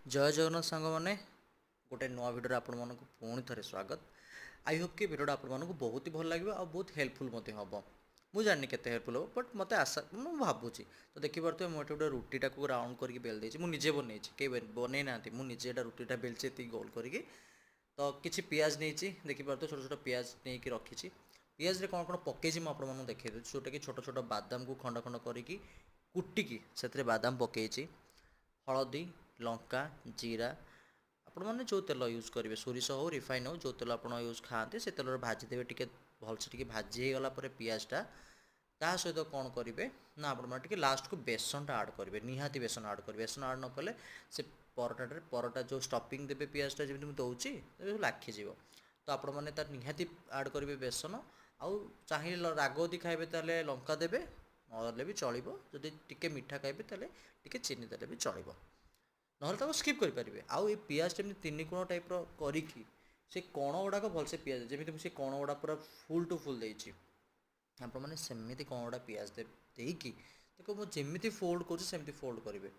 जय जगन्नाथ सांग मैंने गोटे नुआ भिडियो आपको पुणी थे स्वागत। आई होप कि भिडियो आपको बहुत ही भल लगे और बहुत हेल्पफुल हम मुझे जानी के हेल्पफुल हम बट मत आशा मुझे भावुँ तो देखिए मुझे गोटे रुटीटा को राउंड करके बेल देती मुझे बनई कई बनई ना मुझे रुटीटा बेलचे ये गोल करके तो किसी पियाज नहीं देखिए छोट छोट पियाज नहीं रखी पियाज कौन कौन पकई मुझे देखा जोटा कि छोट छोट बादाम को खंड खंड करके कुटिकी से बादाम पकई हलदी लंका जीरा आपण मैंने जो तेल यूज करेंगे सोरिष हो रिफाइन हो जो तेल आप यूज खाते से तेल भाजीदेवे टी भलसे टी भाजी होगा पियाजटा ता सहित कौन करेंगे ना आप लास्ट को बेसनटा आड करेंगे निहाती बेसन आड करेंगे बेसन आड न कले से परटा जो स्टफिंग देवे पियाजटा जमी दूसरी लाखीज तो आपण मैंने तार निहाती आड करेंगे बेसन आउ चाहिए राग यदि खाइबे ताले लंका देवे ना भी चलो जदि टिके मीठा खाइबे ताले टिके चीनी देले भी चलो ना स्किप करेंगे आउ ये पियाज जमी तीन कोण टाइप करी से कण गुड़ाक भलसे पियाज जमी से कण गुड़ा पूरा फुल टू फुल देती आपने सेमती कण गुड़ा पियाज देकी देखो मुझे फोल्ड करमती फोल्ड करेंगे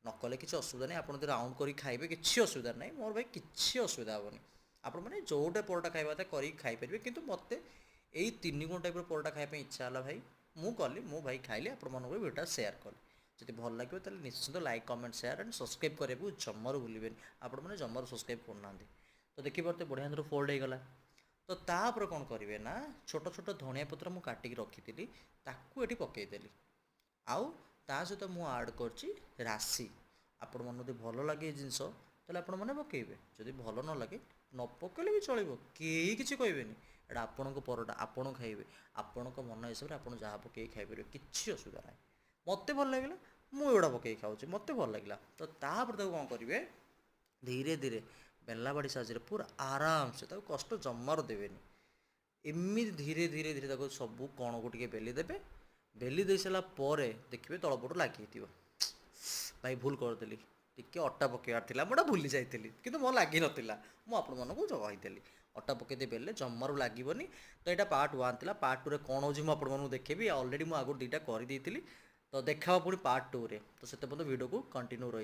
नकले किसी असुविधा नहीं आप राउंड कर खाइबे किसी असुविधा नहीं मोर भाई किसी असुविधा हेनी आपण मैंने जोटे परोटा खाଇବା कर खाईपर कि मत यही तीन गुण टाइप परोटा खावाई इच्छा है भाई मु कली मु भाई खाइली आपण भिडियो सेयार कली जब भल लगे तो निश्चित like comment share and subscribe करेंगे जमार भूलें आपण मैंने जमार सब्सक्राइब करना तो देखिए बढ़िया फोल्ड होगला तो तापर कौन करेंगे ना छोट छोट धनिया पत्र मुझे काटिक रखी ये पकईदेली आउ ता सहित मुझे आड कर राशि आपण मन यदि भल लगे जिनस ताले आपण मैंने पकईबे जदि भल न लगे न पकईले भी चलो कहीं किसी कहबेनि एटा आपण परोटा आपण खाइबे आपण मन हिसाब से आप जहाँ पकई खाईपर किसी असुविधा ना मत भल लगे मुझा पकई खाऊँ मत भल लगे तो तापर कौन करेंगे धीरे धीरे बेला बाड़ी साहाଯ୍य पूरा आराम से कष्ट जमार देवेनि एमती धीरे धीरे धीरे सब कण को बेली देवे बेली दे सारापर देखिए तलपट लगी भाई भूल करदेली टिके अटा पकड़ था मुझे भूली जाइली कि मोर लगी नाला मुझे कहीदेली अटा पकईदे बेले जमारू लगभग तो यहाँ पार्ट 1 था पार्ट 2 कौन हो आपको देखेबी अलरेडी मुझे आगुरी 2टा कर तो देखा पुणी पार्ट 2 रे तो से भिडियो को कंटिन्यू रही।